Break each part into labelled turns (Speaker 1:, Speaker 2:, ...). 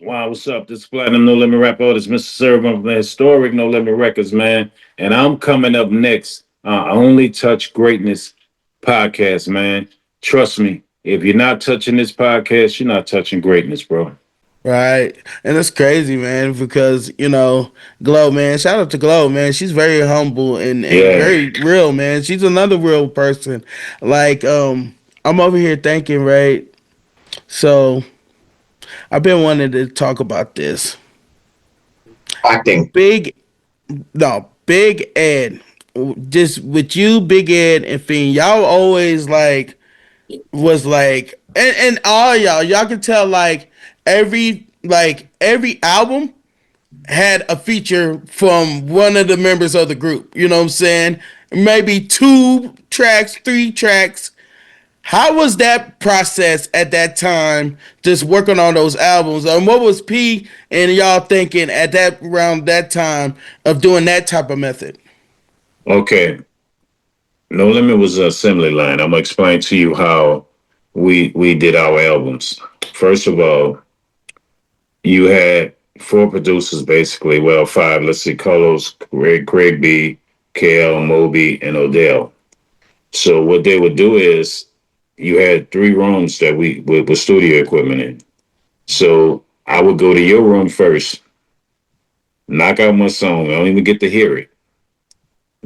Speaker 1: Wow, what's up? This is Platinum No Limit Rap Artist, Mr. Serv-On from the Historic No Limit Records, man. And I'm coming up next. Only Touch Greatness podcast, man. Trust me, if you're not touching this podcast, you're not touching greatness, bro.
Speaker 2: Right. And it's crazy, man, because, Glow, man, shout out to Glow, man. She's very humble and
Speaker 1: Yeah.
Speaker 2: very real, man. She's another real person. Like, I'm over here thinking, right? So I've been wanting to talk about this.
Speaker 3: Acting.
Speaker 2: Big, no, Big Ed. Just with you, Big Ed and Fiend, y'all always was and all y'all can tell every album had a feature from one of the members of the group. You know what I'm saying? Maybe 2 tracks, 3 tracks. How was that process at that time, just working on those albums? And what was P and y'all thinking at that around that time of doing that type of method?
Speaker 1: Okay. No Limit was an assembly line. I'm gonna explain to you how we did our albums. First of all, you had four producers basically. Well, five. Let's see, Carlos, Craig B, KL, Moby, and Odell. So what they would do is you had three rooms that we with studio equipment in. So I would go to your room first, knock out my song. I don't even get to hear it.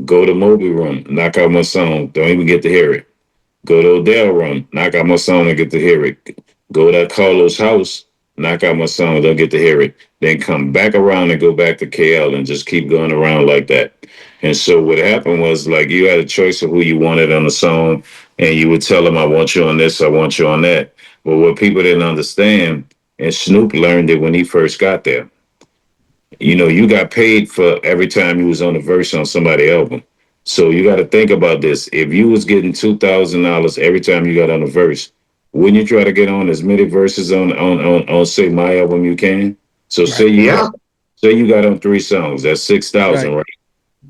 Speaker 1: Go to Moby room, knock out my song. Don't even get to hear it. Go to Odell room, knock out my song and get to hear it. Go to Carlos' house, knock out my song, don't get to hear it. Then come back around and go back to KL and just keep going around like that. And so what happened was like you had a choice of who you wanted on the song, and you would tell them, I want you on this, I want you on that. But what people didn't understand, and Snoop learned it when he first got there, you got paid for every time you was on a verse on somebody's album. So you got to think about this. If you was getting $2,000 every time you got on a verse, wouldn't you try to get on as many verses on say my album you can? So
Speaker 2: Right.
Speaker 3: Yeah.
Speaker 1: say you got on 3 songs, that's 6,000,
Speaker 2: Right.
Speaker 1: right?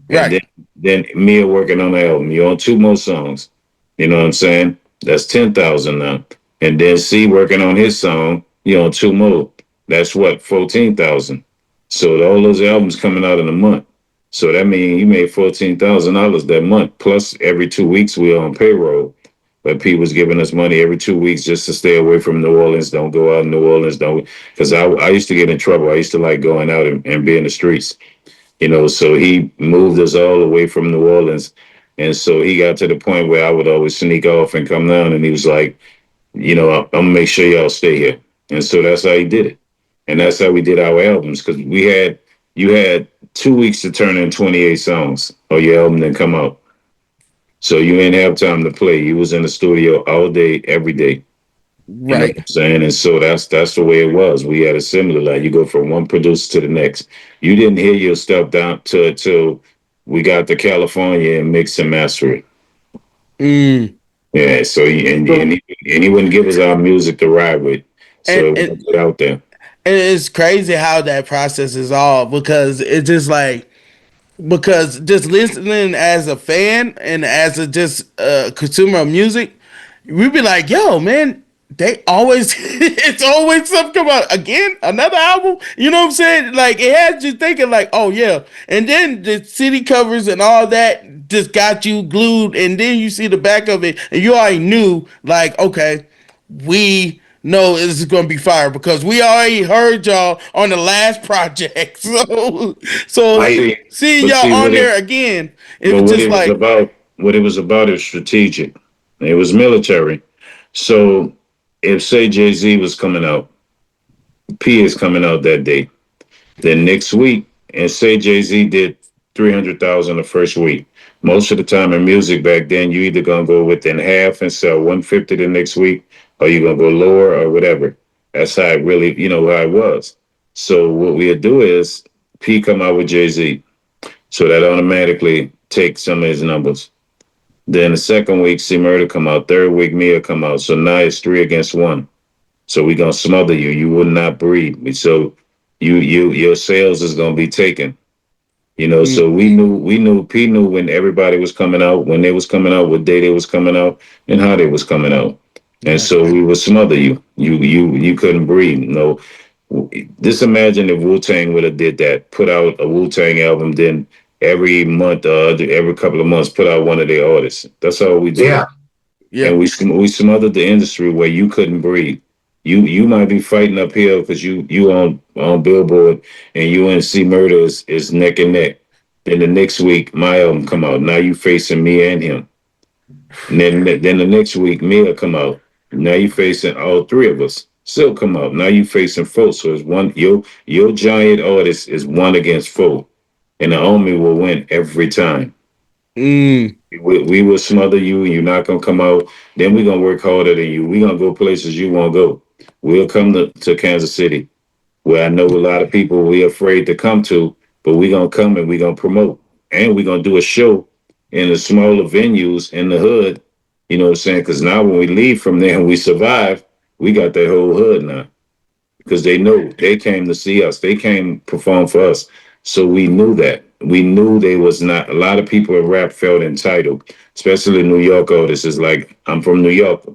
Speaker 1: And
Speaker 2: Right.
Speaker 1: then Mia working on the album, you're on two more songs. You know what I'm saying? That's 10,000 now. And then C working on his song, you're on two more. That's what, 14,000. So all those albums coming out in a month. So that means you made $14,000 that month. Plus every 2 weeks we on payroll. But P was giving us money every 2 weeks just to stay away from New Orleans. Don't go out in New Orleans. Don't, because I used to get in trouble. I used to like going out and be in the streets. So he moved us all away from New Orleans. And so he got to the point where I would always sneak off and come down. And he was like, I'm going to make sure y'all stay here. And so that's how he did it. And that's how we did our albums. Because you had 2 weeks to turn in 28 songs or your album didn't come out. So you ain't have time to play. You was in the studio all day, every day. You know what
Speaker 2: Right.
Speaker 1: I'm saying? And so that's the way it was. We had a similar line. You go from one producer to the next. You didn't hear your stuff down till we got to California and mix and master it.
Speaker 2: Mm.
Speaker 1: Yeah. So he wouldn't give us our music to ride with.
Speaker 2: And,
Speaker 1: So we
Speaker 2: and
Speaker 1: put it out there.
Speaker 2: and it's crazy how that process is all because it's just because just listening as a fan and as a just consumer of music, we'd be like, yo, man, they always it's always something about again another album. You know what I'm saying? Like it has you thinking like, oh yeah, and then the city covers and all that just got you glued, and then you see the back of it, and you already knew like, okay, we know this is gonna be fire because we already heard y'all on the last project. So
Speaker 3: I
Speaker 1: See,
Speaker 2: seeing
Speaker 1: but
Speaker 2: y'all
Speaker 1: see
Speaker 2: on
Speaker 1: what it
Speaker 2: there again, it
Speaker 1: but
Speaker 2: was
Speaker 1: what
Speaker 2: just
Speaker 1: it was
Speaker 2: like,
Speaker 1: about what it was about is strategic. It was military. So if say Jay-Z was coming out, P is coming out that day. Then next week, and say Jay Z did 300,000 the first week. Most of the time in music back then, you either gonna go within half and sell 150 the next week, or you gonna go lower or whatever. That's how it really, how it was. So what we'd do is P come out with Jay Z, so that automatically takes some of his numbers. Then the second week, C Murder come out. Third week, Mia come out. So now it's three against one. So we gonna smother you. You would not breathe. So your sales is gonna be taken. So
Speaker 2: mm,
Speaker 1: we knew P knew when everybody was coming out, when they was coming out, what day they was coming out, and how they was coming out. And
Speaker 2: right,
Speaker 1: so we would smother you. You couldn't breathe. Just imagine if Wu Tang would have did that, put out a Wu Tang album, then every month, every couple of months, put out one of their artists. That's all we did,
Speaker 3: Yeah.
Speaker 1: and
Speaker 2: Yeah.
Speaker 1: we smothered the industry where you couldn't breathe. You might be fighting up here because you on Billboard and UNC Murder is neck and neck. Then the next week my album come out. Now you facing me and him. And then the next week Mia come out. Now you facing all three of us. Still come out. Now you facing four. So it's one your giant artist is one against four. And the Army will win every time.
Speaker 2: Mm.
Speaker 1: We will smother you and you're not gonna come out. Then we're gonna work harder than you. We're gonna go places you won't go. We'll come to Kansas City, where I know a lot of people we afraid to come to, but we're gonna come and we're gonna promote. And we're gonna do a show in the smaller venues in the hood. You know what I'm saying? Because now when we leave from there and we survive, we got that whole hood now. Because they know they came to see us. They came perform for us. So we knew that. We knew they was not a lot of people in rap felt entitled, especially New York artists. Is like, I'm from New York.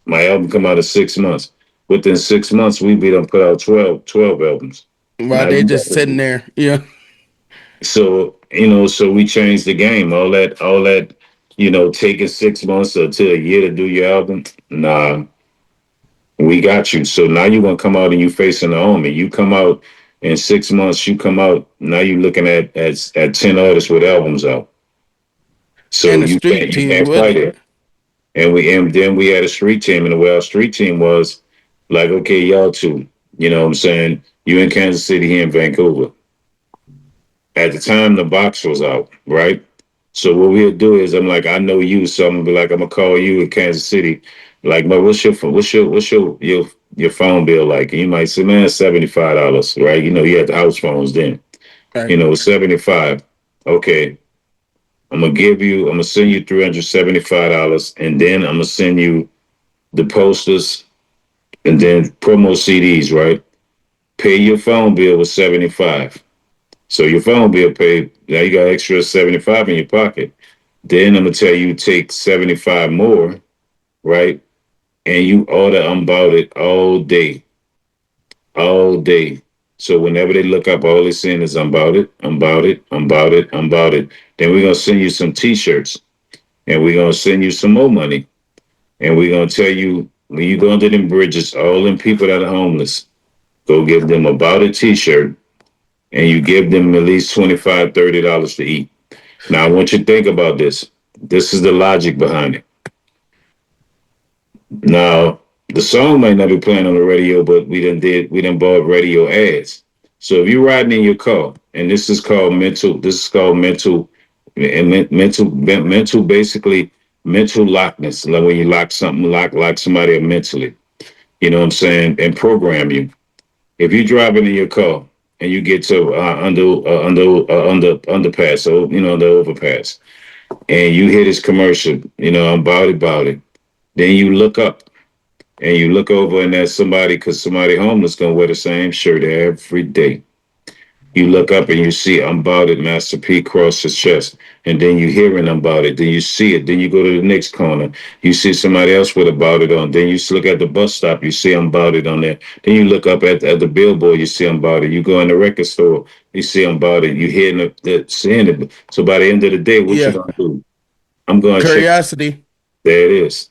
Speaker 1: My album come out in 6 months. Within 6 months, we beat them put out 12 albums.
Speaker 2: While
Speaker 1: Now
Speaker 2: they
Speaker 1: you got
Speaker 2: just sitting
Speaker 1: to,
Speaker 2: there. Yeah.
Speaker 1: so so we changed the game. All that, taking 6 months or to a year to do your album. Nah, we got you. So now you're gonna come out and you facing the Army. You come out in 6 months. You come out now. You looking at 10 artists with albums out. So
Speaker 2: And a street
Speaker 1: you
Speaker 2: team
Speaker 1: can't
Speaker 2: with
Speaker 1: fight
Speaker 2: it,
Speaker 1: it.
Speaker 2: right?
Speaker 1: And then we had a street team, and the way our street team was like, okay, y'all two. You know what I'm saying? You in Kansas City, here in Vancouver. At the time, the box was out, right? So what we'll do is, I'm like, I know you, so I'm gonna be like, I'm gonna call you in Kansas City. Like, man, what's your phone bill like? And you might say, man, $75, right? You had the house phones then.
Speaker 2: Right.
Speaker 1: 75. Okay, I'm gonna send you $375, and then I'm gonna send you the posters and then promo CDs, right? Pay your phone bill with 75. So your phone bill paid. Now you got extra 75 in your pocket. Then I'm gonna tell you take 75 more, right? And you order about it all day, all day. So whenever they look up, all they're saying is I'm about it, I'm about it, I'm about it, I'm about it. Then we're gonna send you some T-shirts, and we're gonna send you some more money, and we're gonna tell you when you go under them bridges, all them people that are homeless, go give them about a T-shirt, and you give them at least $25, $30 to eat. Now I want you to think about this. This is the logic behind it. Now, the song might not be playing on the radio, but we done bought radio ads. So if you're riding in your car, and this is called mental, and mental, basically mental lockness. Like when you lock somebody up mentally. You know what I'm saying? And program you. If you're driving in your car and you get to under underpass, so the overpass, and you hear this commercial, I'm about it. Then you look up and you look over and there's somebody, because somebody homeless gonna wear the same shirt every day. You look up and you see I'm about it, Master P cross his chest. And then you hearing about it. Then you see it. Then you go to the next corner. You see somebody else with about it on. Then you look at the bus stop. You see I'm about it on there. Then you look up at the billboard. You see I'm about it. You go in the record store. You see I'm about it. You hearing seeing it. So by the end of the day, what you
Speaker 2: Yeah.
Speaker 1: gonna do? I'm going to check.
Speaker 2: Curiosity.
Speaker 1: There it is.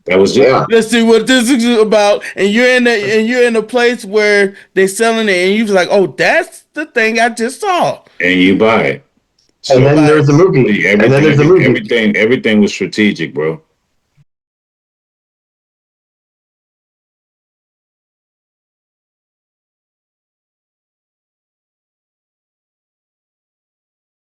Speaker 1: That was it.
Speaker 3: Yeah.
Speaker 2: Let's see what this is about. And you're in a place where they're selling it, and you're like, oh, that's the thing I just saw.
Speaker 1: And you buy it.
Speaker 3: And
Speaker 1: So
Speaker 3: then there's the movie.
Speaker 1: see,
Speaker 3: And then there's the movie.
Speaker 1: everything was strategic, bro.